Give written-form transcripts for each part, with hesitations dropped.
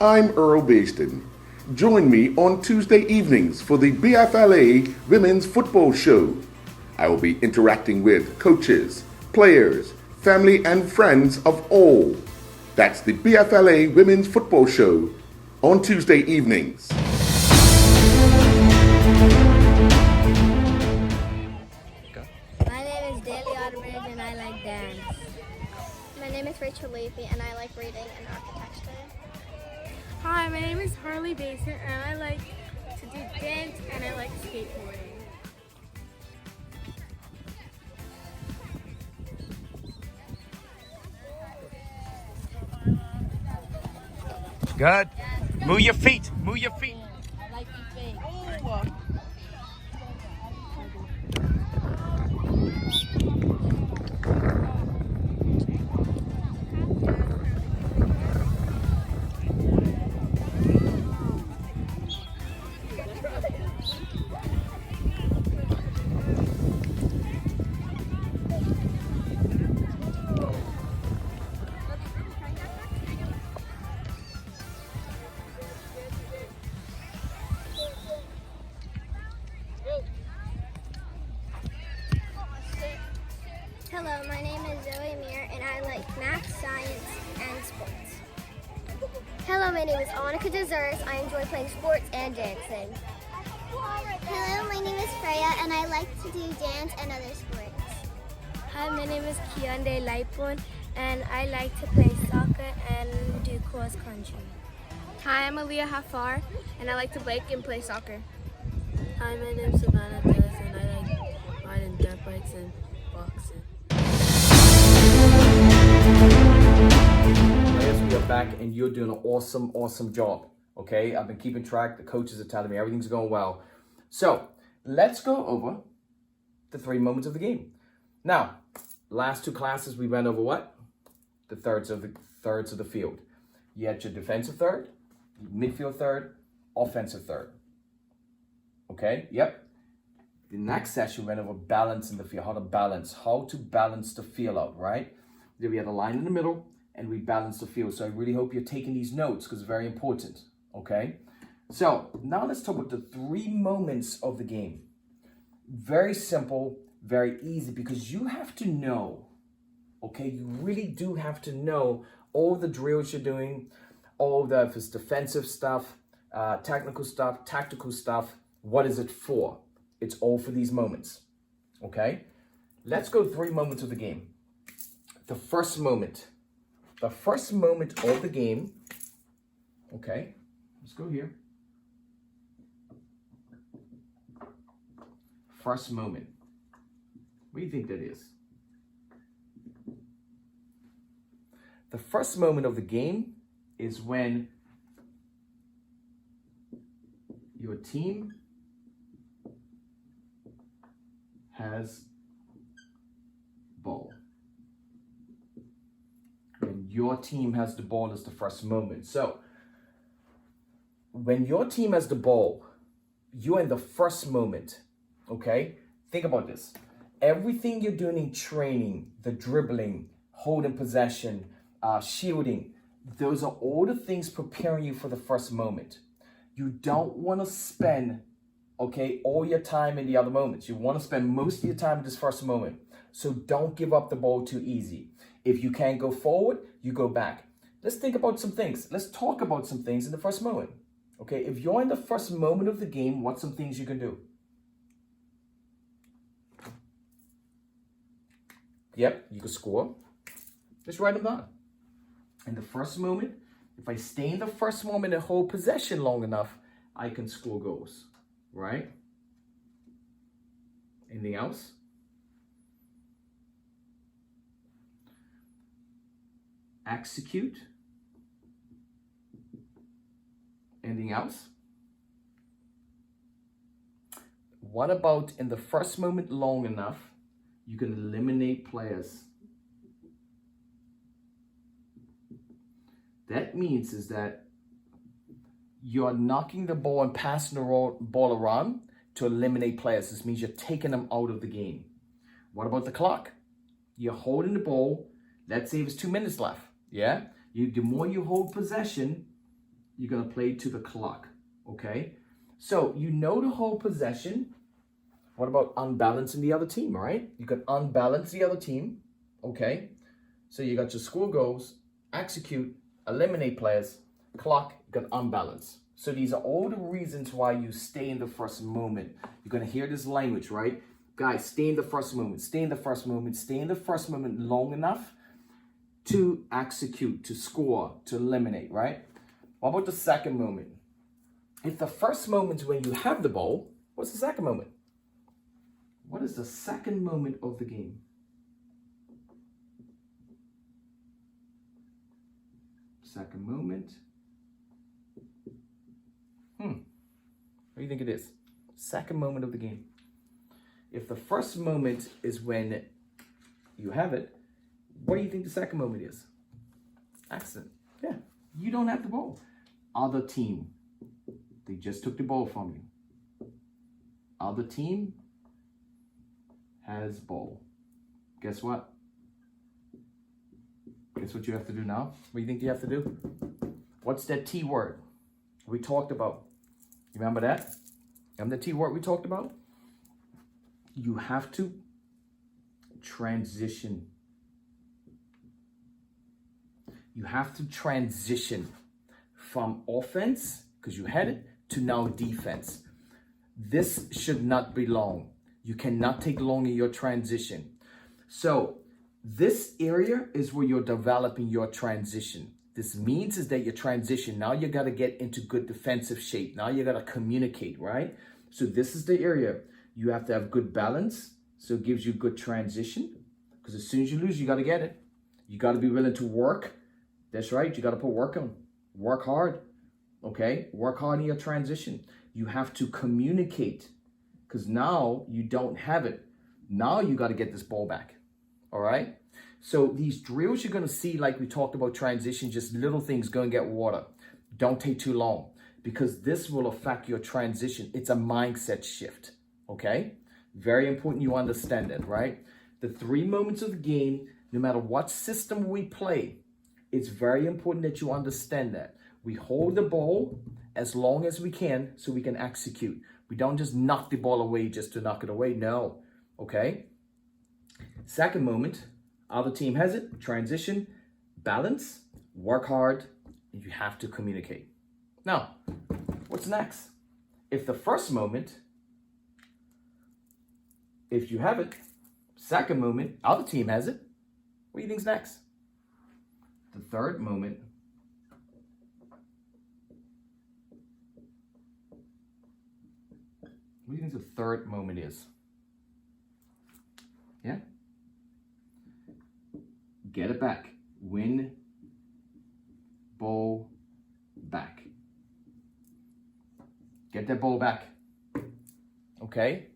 I'm Earl Basden. Join me on Tuesday evenings for the BFLA Women's Football Show. I will be interacting with coaches, players, family, and friends of all. That's the BFLA Women's Football Show on Tuesday evenings. My name is Daly Otterbridge and I like dance. My name is Rachel Levy and I like reading and architecture. Hi, my name is Harley Basden and I like to do dance and I like skateboarding. Good. Move your feet. Move your feet. I like to think. Hello, my name is Zoe Mir and I like math, science, and sports. Hello, my name is Annika Deserves. I enjoy playing sports and dancing. Hello, my name is Freya and I like to do dance and other sports. Hi, my name is Kionde Laipon and I like to play soccer and do cross country. Hi, I'm Aaliyah Hafar and I like to bike and play soccer. Hi, my name is Savannah Tess and I like riding dirt bikes and boxing. Players, we are back and you're doing an awesome job. Okay, I've been keeping track. The coaches are telling me everything's going well. So let's go over the 3 moments of the game. Now, last 2 classes we went over what? The thirds of the field. You had your defensive third, midfield third, offensive third. Okay, yep. The next session we went over balance in the field, how to balance the field out, right? Then we had a line in the middle and we balanced the field. So I really hope you're taking these notes because it's very important, okay? So now let's talk about the 3 moments of the game. Very simple, very easy because you have to know, okay? You really do have to know all the drills you're doing, all the if it's defensive stuff, technical stuff, tactical stuff. What is it for? It's all for these moments, okay? Let's go 3 moments of the game. The first moment of the game, okay? Let's go here. First moment. What do you think that is? The first moment of the game is when your team has ball. When your team has the ball is the first moment. So when your team has the ball, you're in the first moment, okay? Think about this. Everything you're doing in training, the dribbling, holding possession, shielding, those are all the things preparing you for the first moment. You don't want to spend, okay, all your time in the other moments. You want to spend most of your time in this first moment. So don't give up the ball too easy. If you can't go forward, you go back. Let's think about some things. Let's talk about some things in the first moment. Okay, if you're in the first moment of the game, what's some things you can do? Yep, you can score. Just write them down. In the first moment, if I stay in the first moment and hold possession long enough, I can score goals, right? Anything else? Execute. Anything else? What about in the first moment long enough, you can eliminate players? That means is that you're knocking the ball and passing the ball around to eliminate players. This means you're taking them out of the game. What about the clock? You're holding the ball. Let's say it's 2 minutes left. Yeah? The more you hold possession, you're going to play to the clock, okay? So you know the whole possession. What about unbalancing the other team, right? You can unbalance the other team, okay? So you got your score goals, execute, eliminate players, clock, you got unbalance. So these are all the reasons why you stay in the first moment. You're going to hear this language, right? Guys, stay in the first moment, stay in the first moment, stay in the first moment long enough to execute, to score, to eliminate, right? What about the second moment? If the first moment is when you have the ball, what's the second moment? What is the second moment of the game? Second moment. What do you think it is? Second moment of the game. If the first moment is when you have it, what do you think the second moment is? Excellent. Yeah, you don't have the ball. Other team, they just took the ball from you. Other team has ball. Guess what? Guess what you have to do now? What do you think you have to do? What's that T word we talked about? You remember that? Remember the T word we talked about? You have to transition. You have to transition from offense, because you had it, to now defense. This should not be long. You cannot take long in your transition. So this area is where you're developing your transition. This means is that your transition, now you got to get into good defensive shape. Now you got to communicate, right? So this is the area. You have to have good balance. So it gives you good transition. Because as soon as you lose, you got to get it. You got to be willing to work. That's right. You got to put work on. Work hard. Okay? Work hard in your transition. You have to communicate. Because now you don't have it. Now you got to get this ball back. All right? So these drills you're going to see, like we talked about transition, just little things, go and get water. Don't take too long, because this will affect your transition. It's a mindset shift, okay? Very important you understand it, right? The 3 moments of the game, no matter what system we play, it's very important that you understand that. We hold the ball as long as we can so we can execute. We don't just knock the ball away just to knock it away, no, okay? Second moment, other team has it, transition, balance, work hard, and you have to communicate. Now, what's next? If the first moment, if you have it, second moment, other team has it, what do you think's next? The third moment, what do you think the third moment is? Yeah? Get it back. Win ball back. Get that ball back. Okay?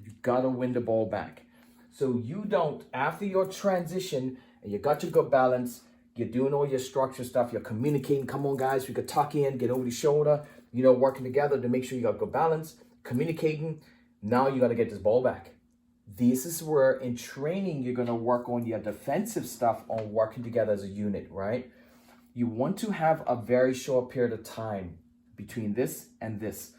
You gotta win the ball back. So you don't, after your transition and you got your good balance, you're doing all your structure stuff, you're communicating, come on guys, we could tuck in, get over the shoulder, you know, working together to make sure you got good balance, communicating. Now you gotta get this ball back. This is where in training, you're going to work on your defensive stuff on working together as a unit, right? You want to have a very short period of time between this and this.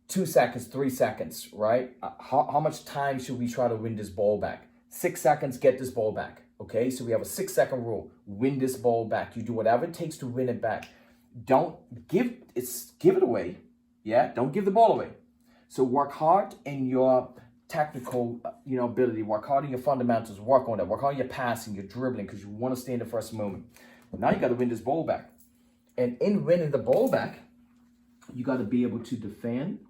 2 seconds, 3 seconds, right? How much time should we try to win this ball back? 6 seconds, get this ball back, okay? So we have a 6-second rule. Win this ball back. You do whatever it takes to win it back. Don't give it away, yeah? Don't give the ball away. So work hard in your technical, ability. Work hard on your fundamentals. Work on that. Work hard on your passing, your dribbling, because you want to stay in the first moment. But now you got to win this ball back. And in winning the ball back, you got to be able to defend.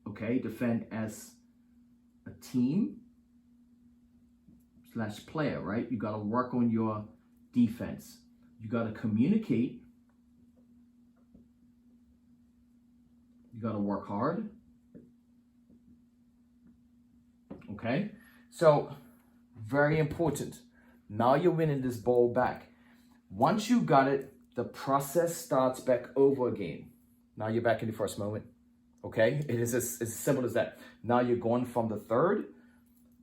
Okay, defend as a team / player, right? You got to work on your defense. You got to communicate. You got to work hard. Okay, so very important. Now you're winning this ball back. Once you got it, the process starts back over again. Now you're back in the first moment. Okay, it is as simple as that. Now you're going from the third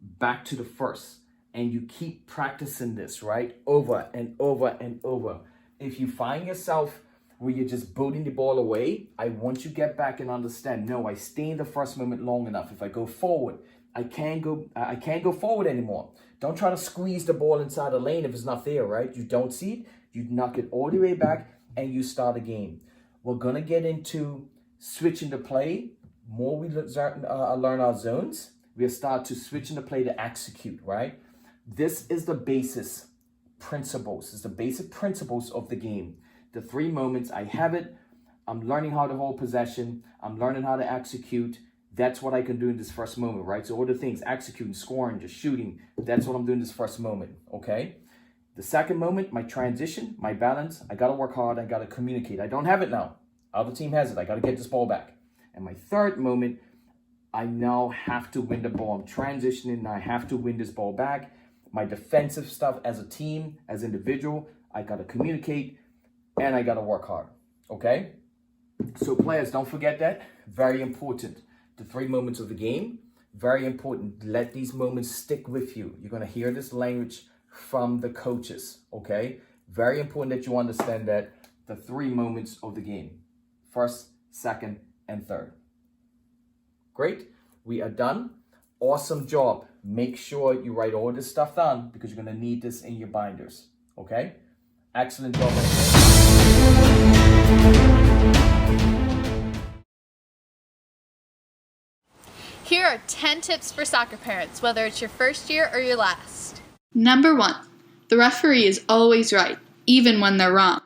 back to the first. and you keep practicing this, right? Over and over and over. If you find yourself where you're just booting the ball away, I want you to get back and understand, no, I stay in the first moment long enough. If I go forward, I can't go forward anymore. Don't try to squeeze the ball inside the lane if it's not there, right? You don't see it, you knock it all the way back, and you start a game. We're gonna get into switching the play. More we learn our zones, we'll start to switch in the play to execute, right? This is the basis principles. It's the basic principles of the game. The 3 moments, I have it. I'm learning how to hold possession. I'm learning how to execute. That's what I can do in this first moment, right? So all the things, executing, scoring, just shooting, that's what I'm doing in this first moment, okay? The second moment, my transition, my balance, I gotta work hard, I gotta communicate. I don't have it now. Other team has it, I gotta get this ball back. And my third moment, I now have to win the ball. I'm transitioning, I have to win this ball back. My defensive stuff as a team, as individual, I gotta communicate, and I gotta work hard, okay? So players, don't forget that, very important. The 3 moments of the game, very important. Let these moments stick with you. You're gonna hear this language from the coaches, okay? Very important that you understand that the 3 moments of the game, first, second, and third. Great, we are done. Awesome job. Make sure you write all this stuff down because you're gonna need this in your binders, okay? Excellent job. Here are 10 tips for soccer parents, whether it's your first year or your last. Number 1. The referee is always right, even when they're wrong.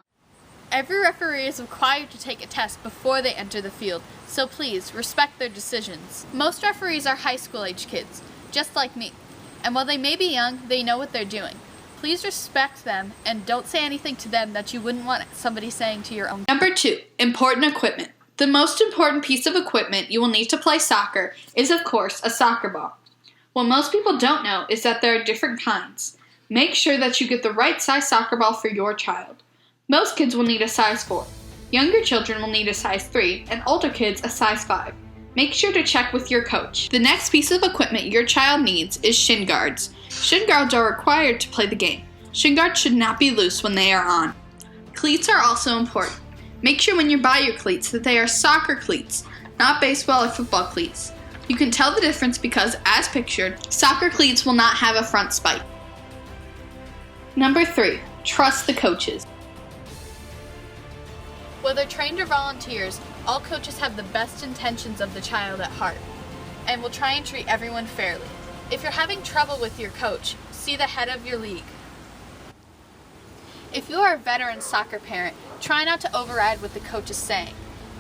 Every referee is required to take a test before they enter the field, so please respect their decisions. Most referees are high school age kids, just like me. And while they may be young, they know what they're doing. Please respect them and don't say anything to them that you wouldn't want somebody saying to your own. Number 2. Important equipment. The most important piece of equipment you will need to play soccer is, of course, a soccer ball. What most people don't know is that there are different kinds. Make sure that you get the right size soccer ball for your child. Most kids will need a size 4. Younger children will need a size 3, and older kids a size 5. Make sure to check with your coach. The next piece of equipment your child needs is shin guards. Shin guards are required to play the game. Shin guards should not be loose when they are on. Cleats are also important. Make sure when you buy your cleats that they are soccer cleats, not baseball or football cleats. You can tell the difference because, as pictured, soccer cleats will not have a front spike. Number 3. Trust the coaches. Whether trained or volunteers, all coaches have the best intentions of the child at heart and will try and treat everyone fairly. If you're having trouble with your coach, see the head of your league. If you are a veteran soccer parent, try not to override what the coach is saying.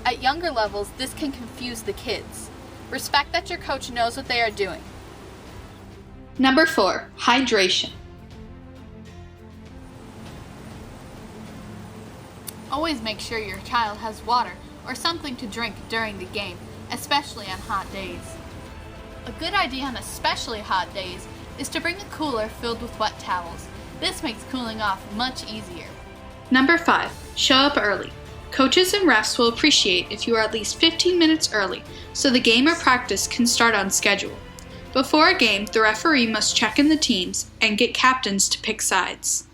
At younger levels, this can confuse the kids. Respect that your coach knows what they are doing. Number 4. Hydration. Always make sure your child has water or something to drink during the game, especially on hot days. A good idea on especially hot days is to bring a cooler filled with wet towels. This makes cooling off much easier. Number 5. Show up early. Coaches and refs will appreciate if you are at least 15 minutes early so the game or practice can start on schedule. Before a game, the referee must check in the teams and get captains to pick sides.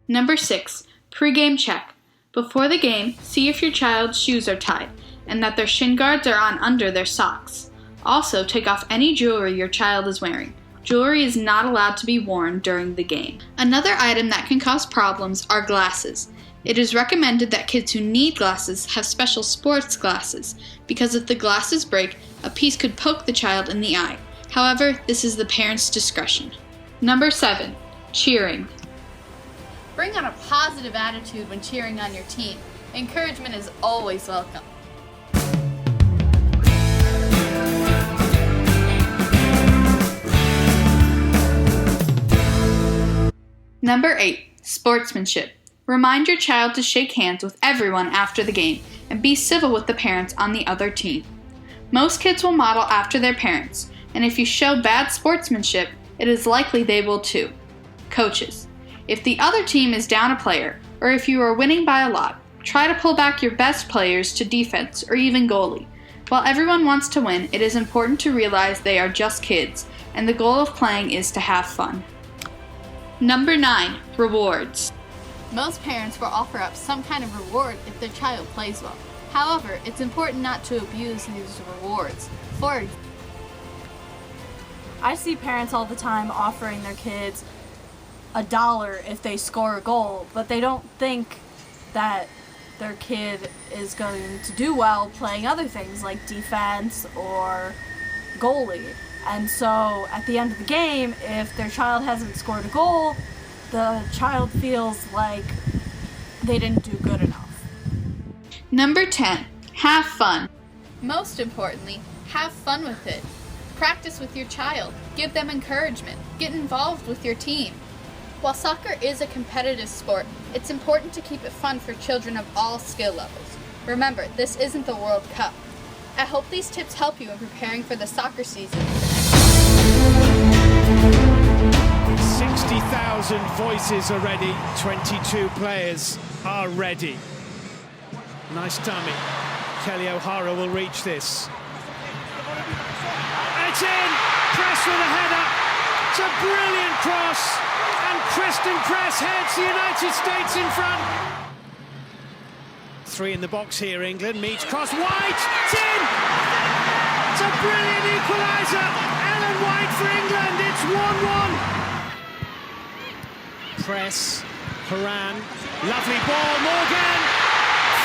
Number 6. Pre-game check. Before the game, see if your child's shoes are tied and that their shin guards are on under their socks. Also, take off any jewelry your child is wearing. Jewelry is not allowed to be worn during the game. Another item that can cause problems are glasses. It is recommended that kids who need glasses have special sports glasses because if the glasses break, a piece could poke the child in the eye. However, this is the parent's discretion. Number 7. Cheering. Bring on a positive attitude when cheering on your team. Encouragement is always welcome. Number 8. Sportsmanship. Remind your child to shake hands with everyone after the game and be civil with the parents on the other team. Most kids will model after their parents, and if you show bad sportsmanship, it is likely they will too. Coaches. If the other team is down a player, or if you are winning by a lot, try to pull back your best players to defense or even goalie. While everyone wants to win, it is important to realize they are just kids, and the goal of playing is to have fun. Number 9. Rewards. Most parents will offer up some kind of reward if their child plays well. However, it's important not to abuse these rewards. For I see parents all the time offering their kids $1 if they score a goal, but they don't think that their kid is going to do well playing other things like defense or goalie. And so at the end of the game, if their child hasn't scored a goal, the child feels like they didn't do good enough. Number 10. Have fun. most importantly, have fun with it. Practice with your child. Give them encouragement. Get involved with your team. While soccer is a competitive sport, it's important to keep it fun for children of all skill levels. Remember, this isn't the World Cup. I hope these tips help you in preparing for the soccer season. 60,000 voices are ready. 22 players are ready. Nice dummy. Kelly O'Hara will reach this. It's in! Press with a header. It's a brilliant cross. And Kristen Press heads the United States in front. 3 in the box here, England. Meets cross. White! It's in! It's a brilliant equaliser. Ellen White for England. It's 1-1. Press. Haran. Lovely ball. Morgan.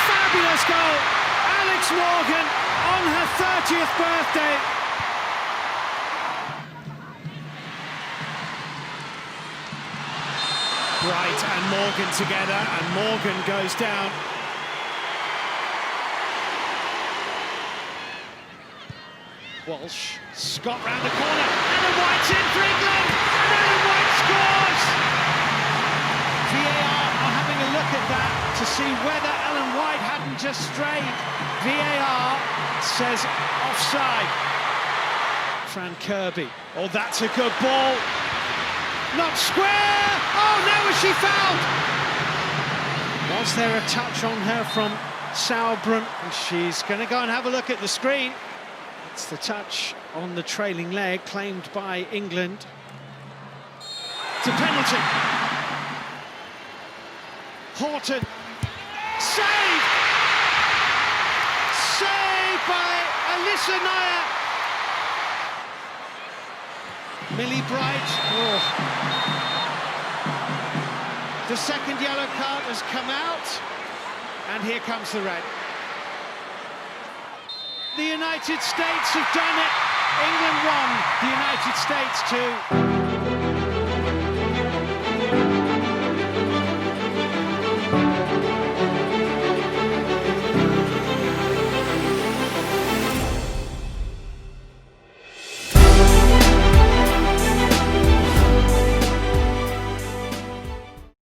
Fabulous goal. Alex Morgan on her 30th birthday. Bright and Morgan together, and Morgan goes down. Walsh, Scott round the corner, Ellen White's in for England, and Ellen White scores! VAR are having a look at that to see whether Ellen White hadn't just strayed. VAR says offside. Fran Kirby, oh that's a good ball. Not square! Oh, now was she fouled? Was there a touch on her from Sauerbrunn? And she's going to go and have a look at the screen. It's the touch on the trailing leg claimed by England. It's a penalty. Horton. Saved! Saved by Alyssa Nair. Millie Bright. Oh. The second yellow card has come out, and here comes the red. The United States have done it. England 1, the United States 2.